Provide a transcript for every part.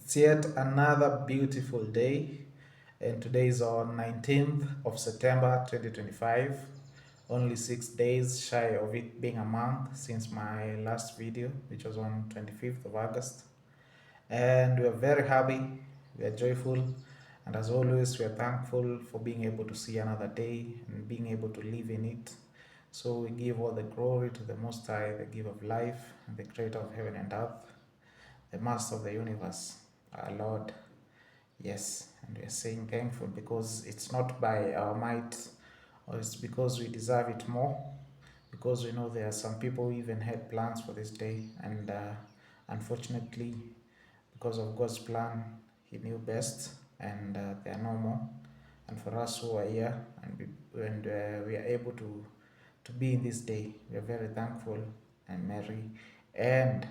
It's yet another beautiful day, and today is on 19th of September 2025. Only 6 days shy of it being a month since my last video, which was on 25th of August. And we are very happy, we are joyful, and as always, we are thankful for being able to see another day and being able to live in it. So we give all the glory to the Most High, the giver of life, and the creator of heaven and earth, the master of the universe, our Lord. Yes, and we are saying thankful because it's not by our might or it's because we deserve it more, because we know there are some people who even had plans for this day, and unfortunately, because of God's plan, He knew best, and they are no more. And for us who are here and we are able to be in this day, we are very thankful and merry, and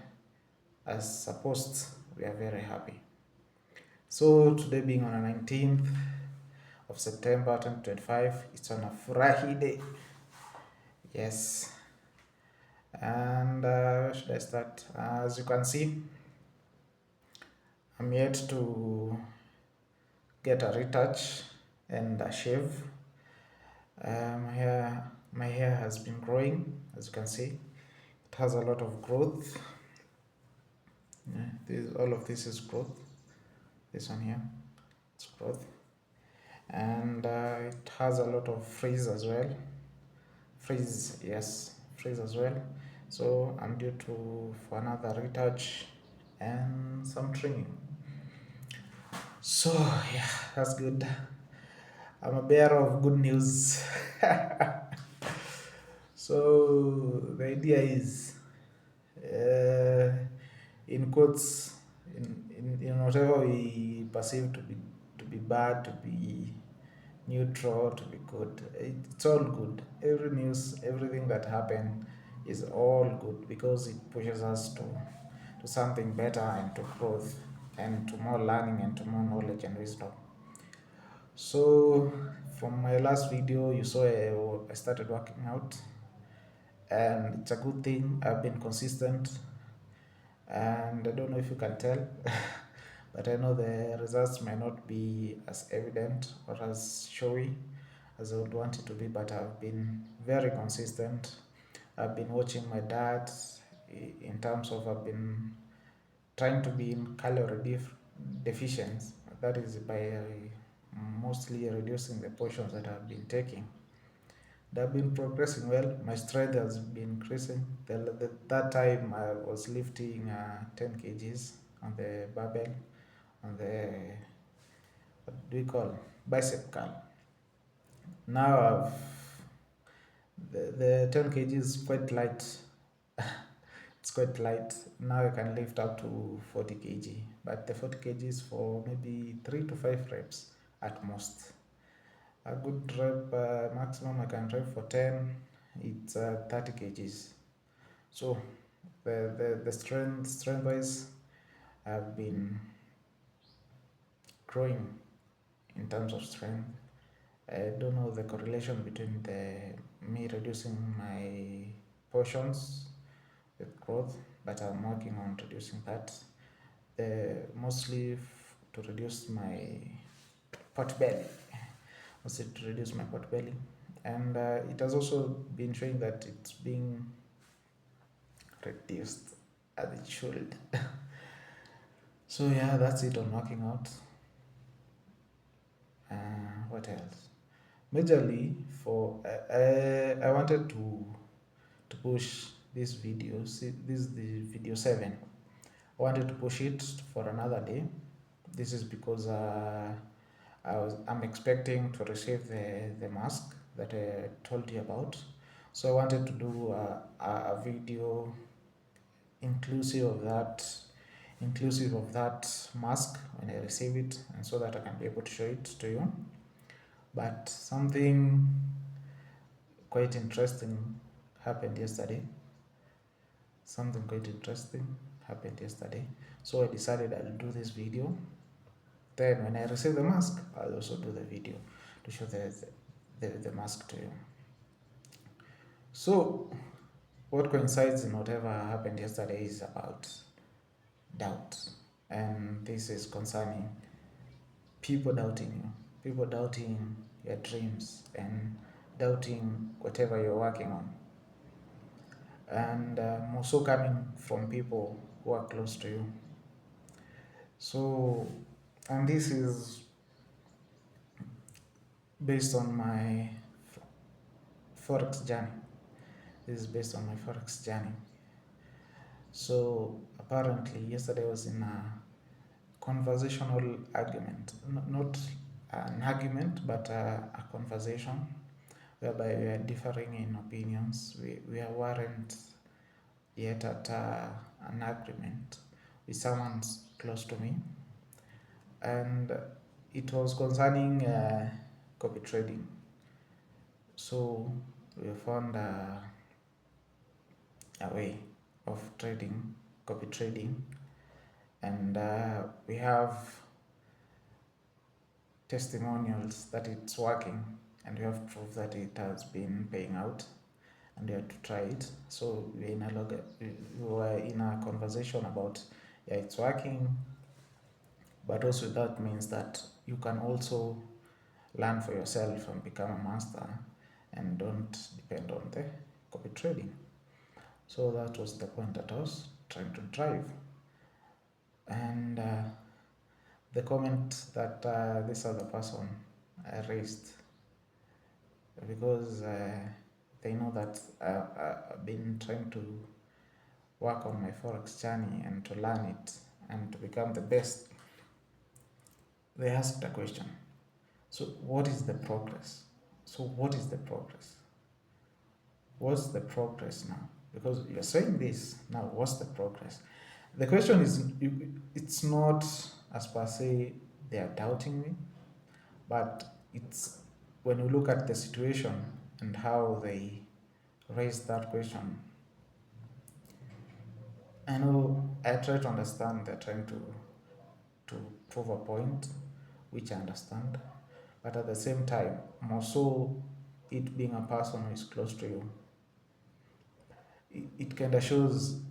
as supposed, we are very happy. So today being on the 19th of September 2025, it's on a Furahi day. Yes. And where should I start? As you can see, I'm yet to get a retouch and a shave. My hair has been growing, as you can see. It has a lot of growth. All of this is growth. This one here, it's growth. And it has a lot of frizz as well. Frizz as well. So I'm due for another retouch and some trimming. So yeah, that's good. I'm a bearer of good news. So the idea is, uh, in quotes, in whatever we perceive to be bad, to be neutral, to be good, it's all good. Every news, everything that happened is all good because it pushes us to something better and to growth and to more learning and to more knowledge and wisdom. So from my last video, you saw I started working out, and it's a good thing. I've been consistent, and I don't know if you can tell, but I know the results may not be as evident or as showy as I would want it to be, but I've been very consistent. I've been watching my diet in terms of I've been trying to be in deficient. That is by mostly reducing the portions that I've been taking. They've been progressing well. My strength has been increasing. That time I was lifting 10 kgs on the barbell, on the, what do we call, bicep curl. Now the 10 kgs is quite light. It's quite light. Now I can lift up to 40 kg, but the 40 kg is for maybe 3 to 5 reps at most. A good rep, maximum I can rep for 10, it's 30 kgs. So the strength wise, I've been growing in terms of strength. I don't know the correlation between the me reducing my portions with growth, but I'm working on reducing that. Mostly to reduce my pot belly. Mostly to reduce my pot belly, and it has also been showing that it's being reduced as it should. So yeah, that's it on working out. What else? Majorly for I wanted to push this video. See, this is the video 7. I wanted to push it for another day. This is because I'm expecting to receive the mask that I told you about. So I wanted to do a video inclusive of that mask when I receive it, and so that I can be able to show it to you. But something quite interesting happened yesterday. Something quite interesting happened yesterday. So I decided I'll do this video. Then when I receive the mask, I'll also do the video to show the mask to you. So what coincides in whatever happened yesterday is about doubt. and this is concerning people doubting you, people doubting your dreams, and doubting whatever you're working on, and also coming from people who are close to you. So, and this is based on my forex journey. This is based on my forex journey. So apparently, yesterday I was in a conversational argument, not an argument, but a conversation whereby we are differing in opinions. We weren't yet at an agreement with someone close to me, and it was concerning copy trading. So we found a way of trading, copy trading, and we have testimonials that it's working, and we have proof that it has been paying out, and we had to try it. So we were in a conversation about, yeah, it's working, but also that means that you can also learn for yourself and become a master, and don't depend on the copy trading. So that was the point that I was trying to drive. And the comment that this other person raised, because they know that I've been trying to work on my forex journey and to learn it and to become the best. They asked a question. So what is the progress? So what is the progress? What's the progress now? Because you're saying this now, what's the progress? The question is, it's not as per se they are doubting me, but it's when you look at the situation and how they raised that question. I know I try to understand they're trying to prove a point, which I understand, but at the same time, more so it being a person who is close to you, it kind of shows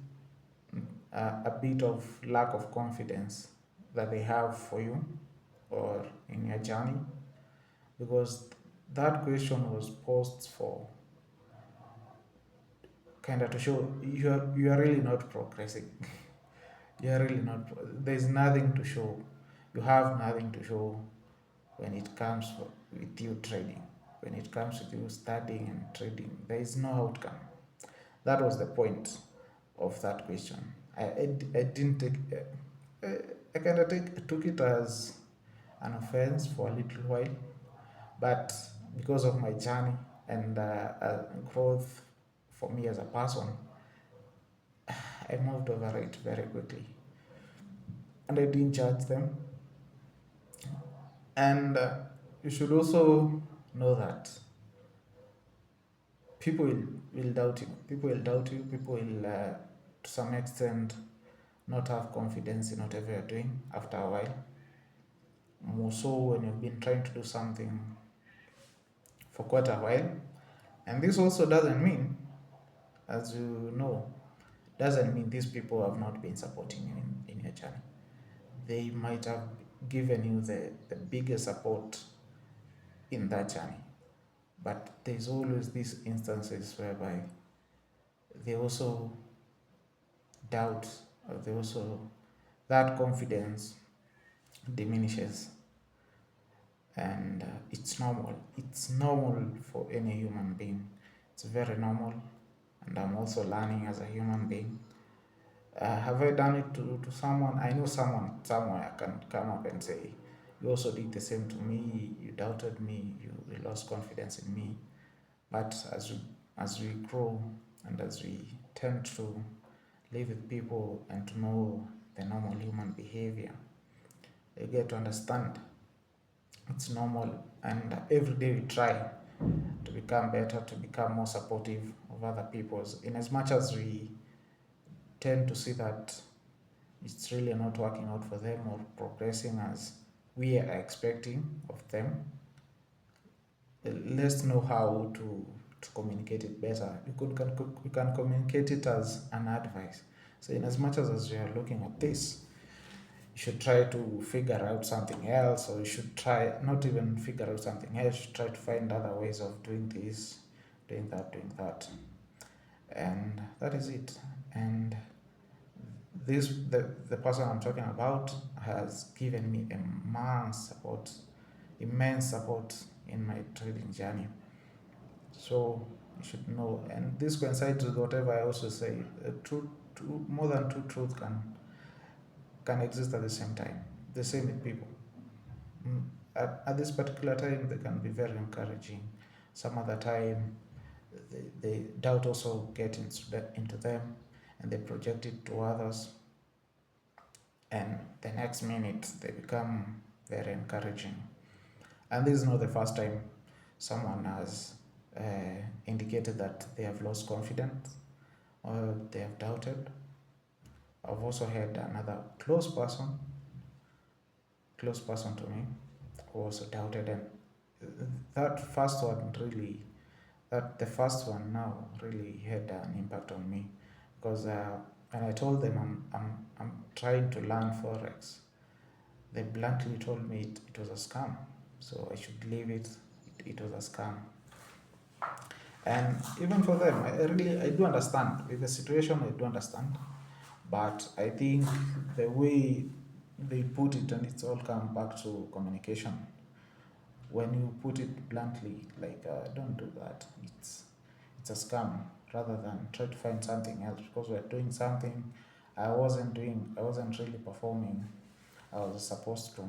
a bit of lack of confidence that they have for you or in your journey, because that question was posed for kind of to show you are really not progressing. You are really not. There's nothing to show. You have nothing to show when it comes with you trading. When it comes with you studying and trading, there is no outcome. That was the point of that question. I didn't take. I kind of took it as an offense for a little while, but because of my journey and growth for me as a person, I moved over it very quickly, and I didn't judge them. And you should also know that people will doubt you. People will doubt you. People will, to some extent, not have confidence in whatever you're doing after a while. More so when you've been trying to do something for quite a while. And this also doesn't mean, as you know, doesn't mean these people have not been supporting you in your journey. They might have given you the biggest support in that journey. But there's always these instances whereby they also doubt, or they also, that confidence diminishes. And it's normal. It's normal for any human being. It's very normal. And I'm also learning as a human being. Have I done it to someone? I know someone somewhere can come up and say, you also did the same to me, you doubted me, you lost confidence in me. But as we grow and as we tend to live with people and to know the normal human behavior, you get to understand it's normal. And every day we try to become better, to become more supportive of other people's, in as much as we tend to see that it's really not working out for them or progressing as we are expecting of them. Let's know how to communicate it better. You can communicate it as an advice. So in as much as we are looking at this, you should try to figure out something else, or you should try not even figure out something else, you should try to find other ways of doing this, doing that. And that is it. And the person I'm talking about has given me immense support in my trading journey. So you should know, and this coincides with whatever I also say. More than two truths can exist at the same time. The same with people. Mm, at this particular time, they can be very encouraging. Some other time, they doubt also get into them, and they project it to others. And the next minute, they become very encouraging. And this is not the first time someone has indicated that they have lost confidence or they have doubted. I've also had another close person to me, who also doubted, and that first one really, that the first one now really had an impact on me, because when I told them I'm trying to learn forex, they bluntly told me it was a scam, so I should leave it. It was a scam. And even for them, I do understand with the situation. I do understand, but I think the way they put it, and it's all come back to communication. When you put it bluntly, like don't do that, it's a scam, rather than try to find something else, because we're doing something I wasn't really performing I was supposed to,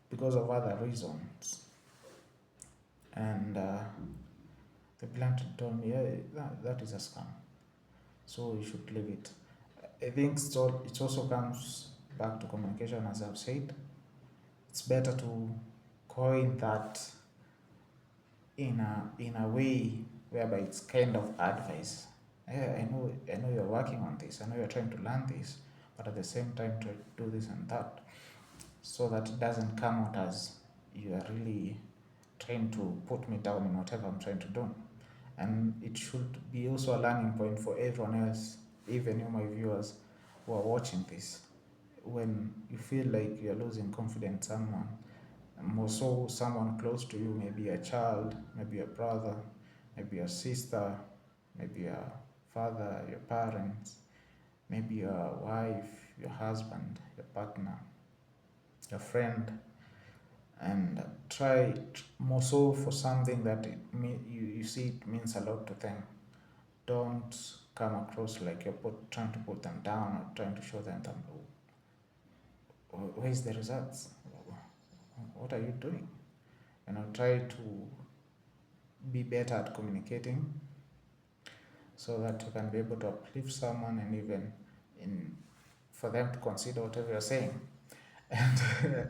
because of other reasons. And the bluntly told me, yeah, that is a scam, so you should leave it. I think it also comes back to communication, as I've said. It's better to coin that in a way whereby it's kind of advice. Yeah, I know you're working on this. I know you're trying to learn this, but at the same time try to do this and that, so that it doesn't come out as you are really trying to put me down in whatever I'm trying to do. And it should be also a learning point for everyone else, even you, my viewers, who are watching this. When you feel like you're losing confidence in someone, more so someone close to you, maybe a child, maybe a brother, maybe a sister, maybe a father, your parents, maybe your wife, your husband, your partner, your friend, and try more so for something that you see it means a lot to them. Don't come across like you're trying to put them down, or trying to show them that, where's the results? What are you doing? Try to be better at communicating, so that you can be able to uplift someone, and even in for them to consider whatever you're saying. And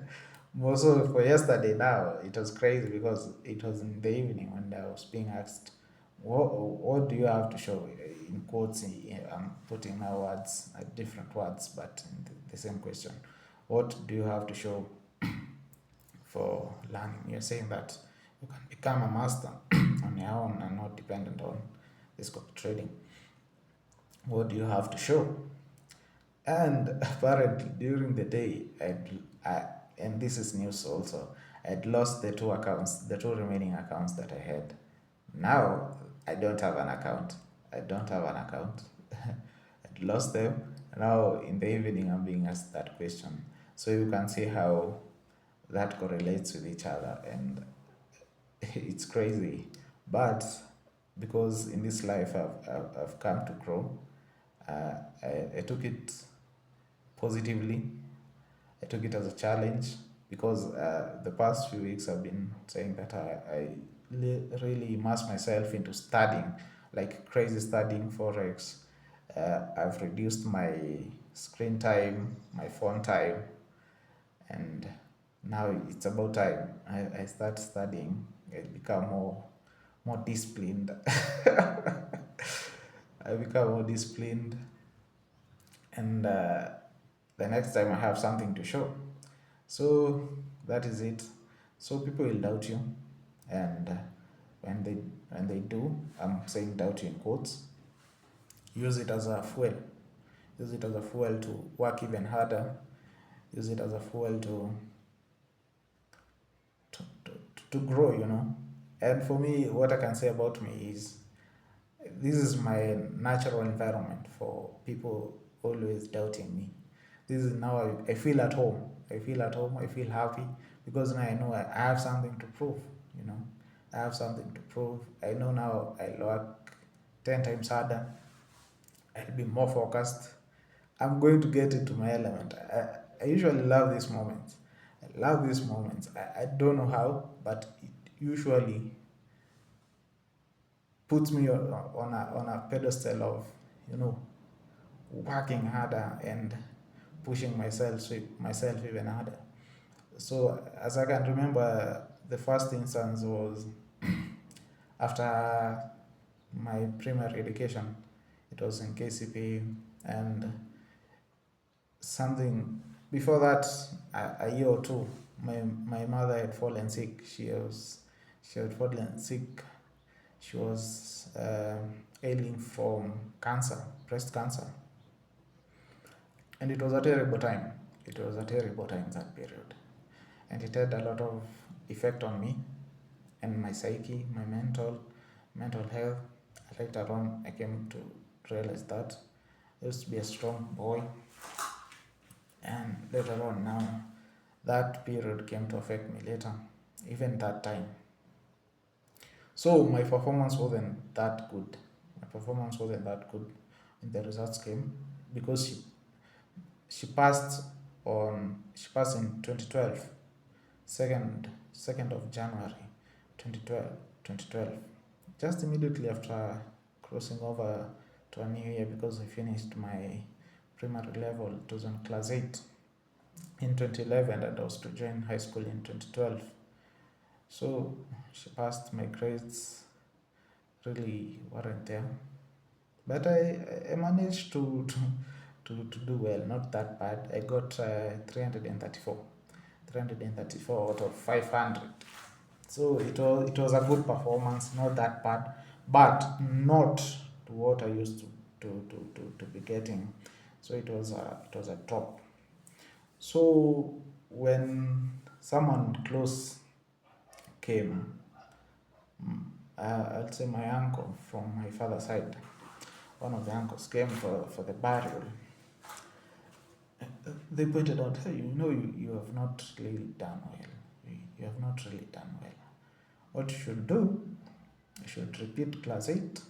more so for yesterday, now it was crazy, because it was in the evening when I was being asked, what do you have to show? In quotes, I'm putting now words, different words, but in the same question. What do you have to show for learning? You're saying that you can become a master on your own and not dependent on this copy trading. What do you have to show? And apparently during the day, and this is news also, I'd lost the two remaining accounts that I had. Now I don't have an account. I don't have an account. I'd lost them. Now in the evening, I'm being asked that question. So you can see how that correlates with each other, and it's crazy. But because in this life I've come to grow, I took it positively. I took it as a challenge, because the past few weeks I've been saying that I really immerse myself into studying, like crazy, studying forex. I've reduced my screen time, my phone time, and now it's about time I start studying. I become more disciplined. I become more disciplined, and the next time I have something to show. So that is it. So people will doubt you, and when they do, I'm saying doubt you in quotes. Use it as a fuel. Use it as a fuel to work even harder. use it as a fuel to, to, to grow, And for me, what I can say about me is this is my natural environment for people always doubting me. This is now I feel at home. I feel at home. I feel happy because now I know I have something to prove. You know, I have something to prove. I know now I'll work 10 times harder. I'll be more focused. I'm going to get into my element. I usually love these moments. I love these moments. I don't know how, but it usually puts me on a pedestal of, you know, working harder and pushing myself even harder. So as I can remember, the first instance was after my primary education. It was in KCP, and something before that, a year or two, my mother had fallen sick. She had fallen sick. She was ailing from cancer, breast cancer, and it was a terrible time. It was a terrible time, that period, and it had a lot of effect on me and my psyche, my mental health. Later on, I came to realize that I used to be a strong boy, and later on, now that period came to affect me later, even that time. So my performance wasn't that good. My performance wasn't that good when the results came, because she passed she passed in 2012, second of January 2012, 2012, just immediately after crossing over to a new year, because I finished my primary level. It was in class 8 in 2011, and I was to join high school in 2012. So she passed. My grades really weren't there, but I managed to do well, not that bad. I got 334 out of 500. So it was a good performance, not that bad, but not to what I used to be getting. So it was a drop. So when someone close came, I'll say my uncle from my father's side, one of the uncles came for the burial. They pointed out, hey, you have not really done well. You have not really done well. What you should do, you should repeat class 8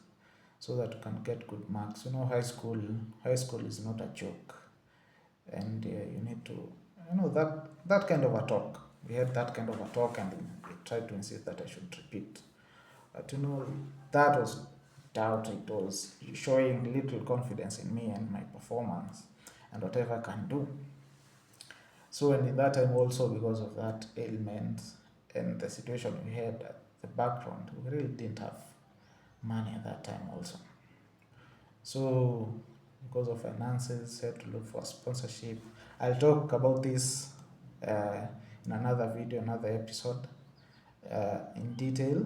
so that you can get good marks. High school is not a joke, and you need to, that kind of a talk. We had that kind of a talk, and they tried to insist that I should repeat. But that was doubt. It was showing little confidence in me and my performance and whatever I can do. So, and in that time also, because of that ailment and the situation we had at the background, we really didn't have money at that time also. So because of finances, I had to look for sponsorship. I'll talk about this in another video, another episode, in detail,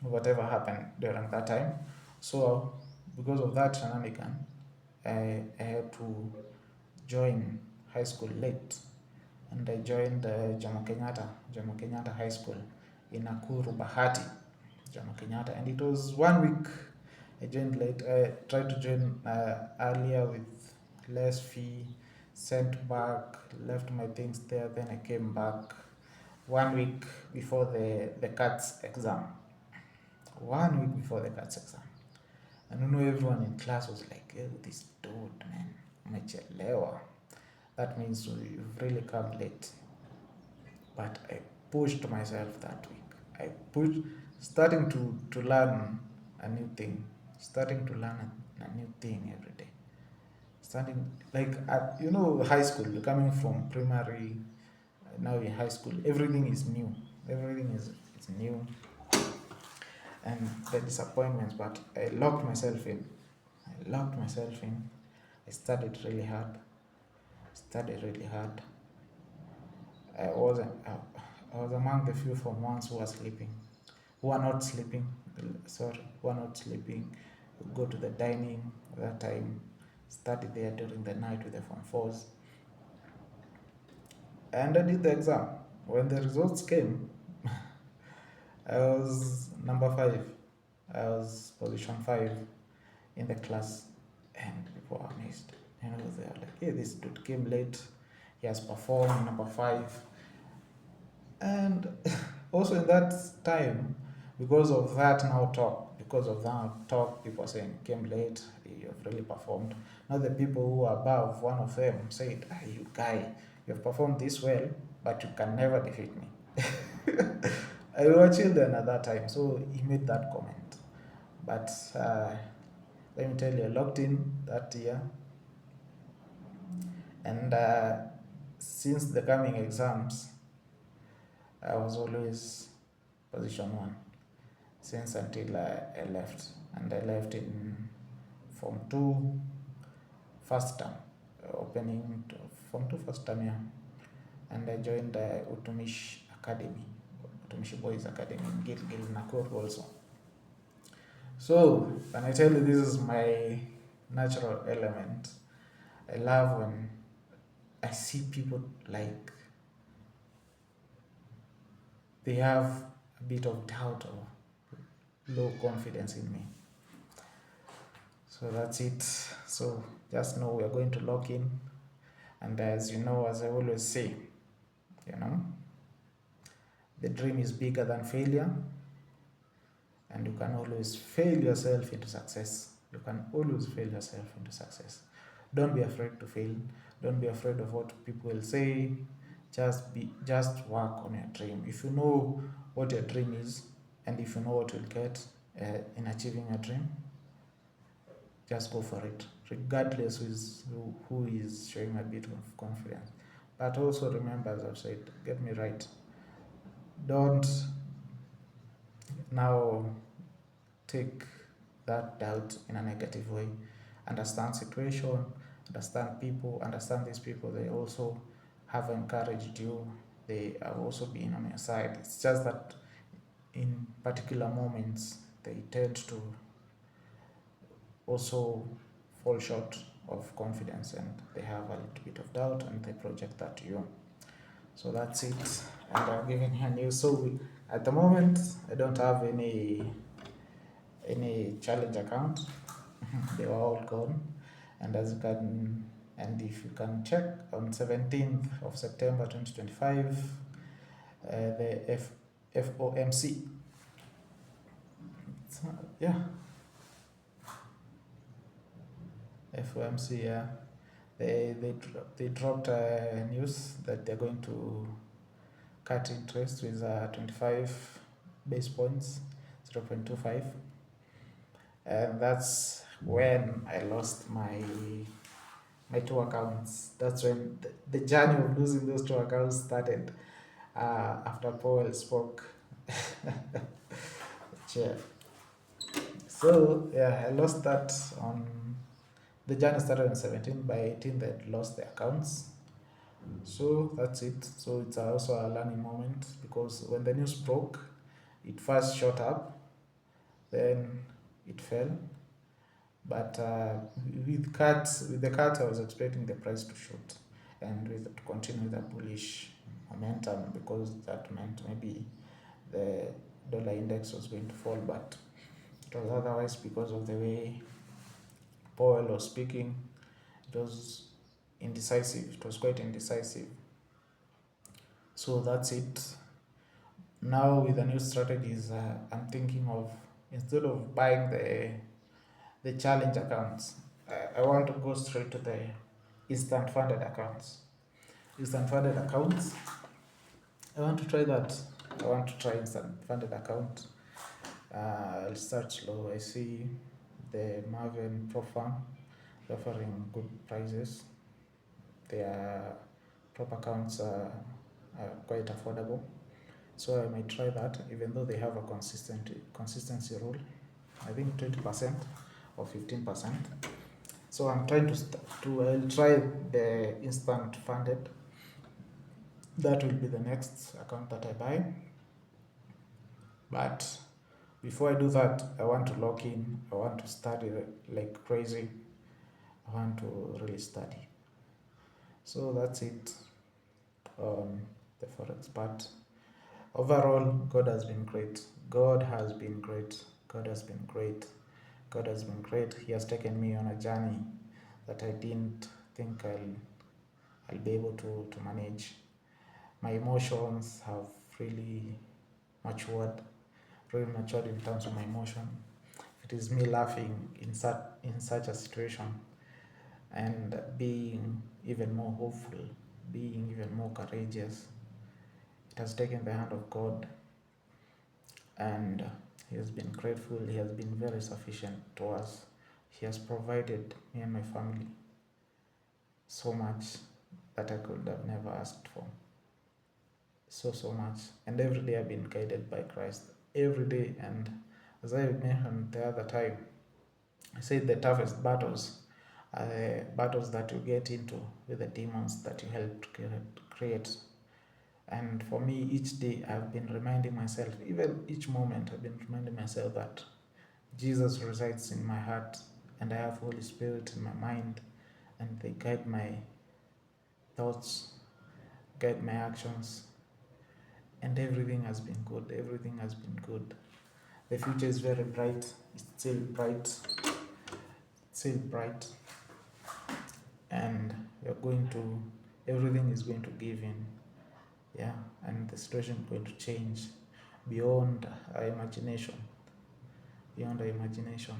whatever happened during that time. So because of that shenanigan, I had to join high school late, and I joined Jomo Kenyatta High School in Nakuru, Bahati, Jomo Kenyatta, and it was 1 week. I joined late. I tried to join earlier with less fee, sent back, left my things there, then I came back 1 week before the CATS exam. 1 week before the CATS exam. And everyone in class was like, hey, this dude, man, umechelewa. That means you've really come late. But I pushed myself that week. I pushed, starting to learn a new thing, starting to learn a new thing every day. Starting, like, at, high school, coming from primary, now in high school, everything is new. Everything is new. And the disappointments, but I locked myself in. I studied really hard. I was among the few Form 1s who are not sleeping. Who are not sleeping. Go to the dining at that time, study there during the night with the Form 4s. and I did the exam. When the results came, I was number 5. I was position 5 in the class, and people were amazed. You know, they are like, "Hey, this dude came late. He has performed number 5." And also in that time, because of that talk, people are saying, "Came late. You have really performed." Now the people who are above, one of them said, "Ah, you guy, you have performed this well, but you can never defeat me." I were children at that time, so he made that comment. But let me tell you, I locked in that year, and since the coming exams, I was always position 1 since until I left, and I left in Form 2 first term, opening to Form 2 first term, yeah, and I joined Utumishi Academy, Utumishi Boys Academy in Gilgil, Nakuru also. So when I tell you this is my natural element, I love when I see people like they have a bit of doubt or low confidence in me. So that's it. So just know we are going to lock in. And as you know, as I always say, you know, the dream is bigger than failure, and you can always fail yourself into success. You can always fail yourself into success. Don't be afraid to fail. Don't be afraid of what people will say. Just work on your dream. If you know what your dream is, and if you know what you'll get in achieving your dream, just go for it, regardless who is showing a bit of confidence. But also remember, as I've said, get me right, don't now take that doubt in a negative way. Understand situation, understand people, understand these people, they also have encouraged you, they have also been on your side. It's just that in particular moments they tend to also fall short of confidence, and they have a little bit of doubt, and they project that to you. So that's it, and I'm giving you news. So at the moment I don't have any challenge account. They were all gone, and as you can, and if you can check on 17th of September 2025, the FOMC, yeah, FOMC, yeah, they dropped news that they're going to cut interest with 25 base points, 0.25, and that's when I lost my two accounts. That's when the journey of losing those two accounts started, after Powell spoke. Chair. So yeah, I lost that on the journey started on 17. By 18, they lost the accounts. So that's it. So it's also a learning moment, because when the news broke, it first shot up, then it fell. But with the cut, I was expecting the price to shoot and to continue with a bullish momentum, because that meant maybe the dollar index was going to fall, but it was otherwise, because of the way Powell was speaking. It was indecisive. It was quite indecisive. So that's it. Now with the new strategies, I'm thinking of, instead of buying the challenge accounts, I want to go straight to the instant funded accounts. Instant funded accounts, I want to try that. I want to try instant funded account. I'll start slow. I see the Marvin Pro Farm offering good prices. Their prop accounts are quite affordable, so I might try that, even though they have a consistency rule. I think 20% or 15%. So I'm trying I'll try the instant funded. That will be the next account that I buy. But before I do that, I want to lock in. I want to study like crazy. I want to really study. So that's it. on the forex part. Overall, God has been great. God has been great. God has been great. God has been great. He has taken me on a journey that I didn't think I'll be able to manage. My emotions have really matured, really matured in terms of my emotion. It is me laughing in such a situation and being even more hopeful, being even more courageous. It has taken the hand of God, and He has been grateful. He has been very sufficient to us. He has provided me and my family so much that I could have never asked for. So much. And every day I've been guided by Christ. Every day. And as I mentioned the other time, I said the toughest battles are the battles that you get into with the demons that you helped create. And for me, each day I've been reminding myself, even each moment, I've been reminding myself that Jesus resides in my heart, and I have Holy Spirit in my mind, and they guide my thoughts, guide my actions, and everything has been good. Everything has been good. The future is very bright. It's still bright. Still bright. And we're going to, everything is going to give in. Yeah, and the situation is going to change beyond our imagination. Beyond our imagination.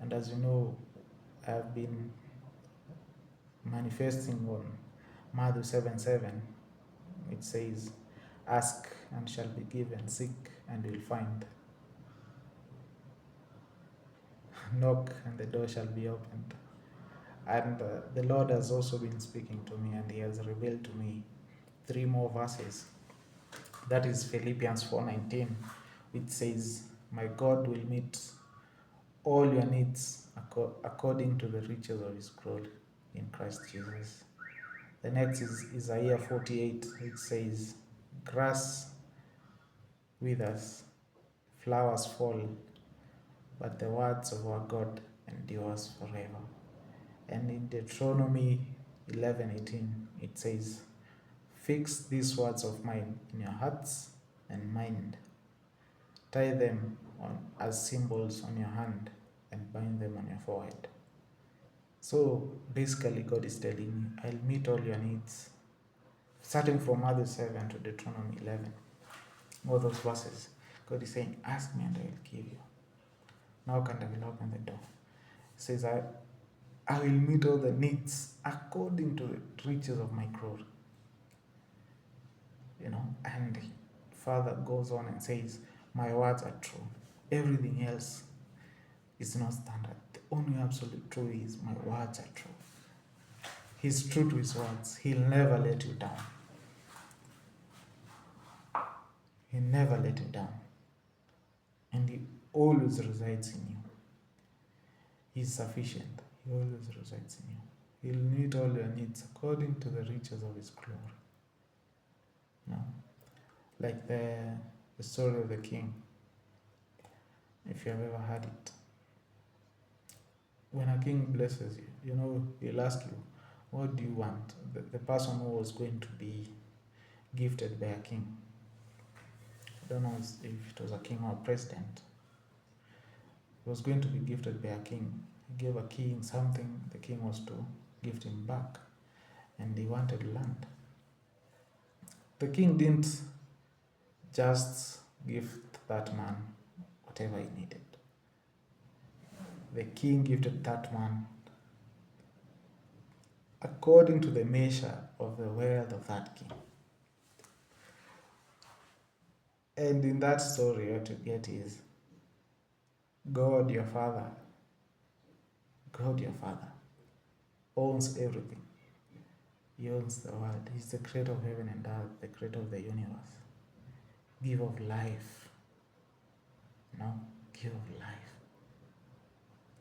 And as you know, I've been manifesting on Matthew 7:7. It says, ask and shall be given, seek and you'll find, knock and the door shall be opened. And the Lord has also been speaking to me, and He has revealed to me 3 more verses. That is Philippians 4:19, which says, my God will meet all your needs according to the riches of His glory in Christ Jesus. The next is Isaiah 48, which says, grass withers, flowers fall, but the words of our God endures forever. And in Deuteronomy 11:18, it says, fix these words of mine in your hearts and mind. Tie them on as symbols on your hand and bind them on your forehead. So basically, God is telling you, I'll meet all your needs. Starting from Matthew 7 to Deuteronomy 11, all those verses, God is saying, ask me and I will give you. Knock and I will open the door. He says, I will meet all the needs according to the riches of my glory. And Father goes on and says, my words are true. Everything else is not standard. The only absolute truth is my words are true. He's true to His words. He'll never let you down. He'll never let you down. And He always resides in you. He's sufficient. He always resides in you. He'll meet all your needs according to the riches of His glory. No? Like the story of the king, if you have ever heard it. When a king blesses you, he'll ask you, what do you want? The person who was going to be gifted by a king, I don't know if it was a king or a president, he was going to be gifted by a king. He gave a king something, the king was to gift him back, and he wanted land. The king didn't just gift that man whatever he needed. The king gifted that man according to the measure of the wealth of that king. And in that story, what you get is God your Father owns everything. He owns the world. He's the creator of heaven and earth, the creator of the universe, giver of life. Giver of life.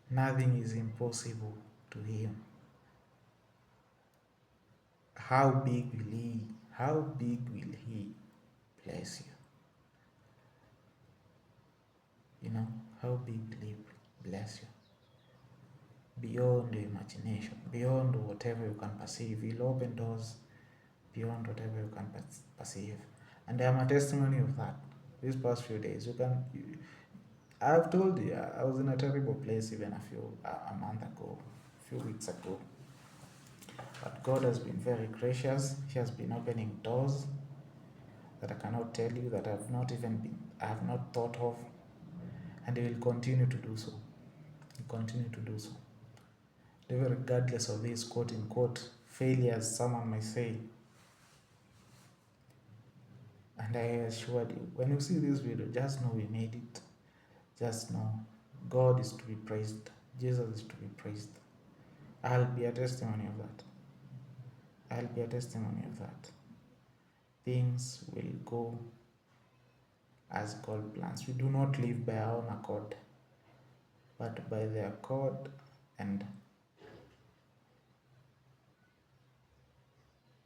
Nothing is impossible to Him. How big will He bless you? How big will He bless you? Beyond your imagination, beyond whatever you can perceive. He'll open doors beyond whatever you can perceive. And I am a testimony of that. These past few days, I've told you, I was in a terrible place even a month ago, a few weeks ago. But God has been very gracious. He has been opening doors that I cannot tell you, that I have not thought of, and He will continue to do so. He will continue to do so. Even regardless of these quote unquote failures, someone may say. And I assured you, when you see this video, just know we made it. Just know God is to be praised. Jesus is to be praised. I'll be a testimony of that. I'll be a testimony of that. Things will go as God plans. We do not live by our own accord, but by the accord and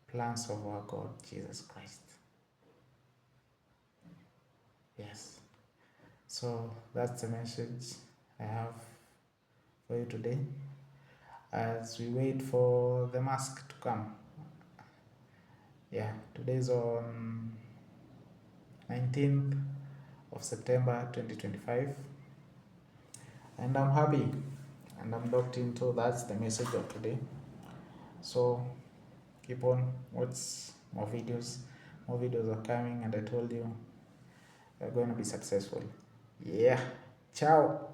plans of our God, Jesus Christ. Yes. So that's the message I have for you today as we wait for the mask to come. Yeah, today's on 19th of September 2025, and I'm happy and I'm locked into. That's the message of today. So keep on, watch more videos. More videos are coming, and I told you they're going to be successful. Yeah, ciao.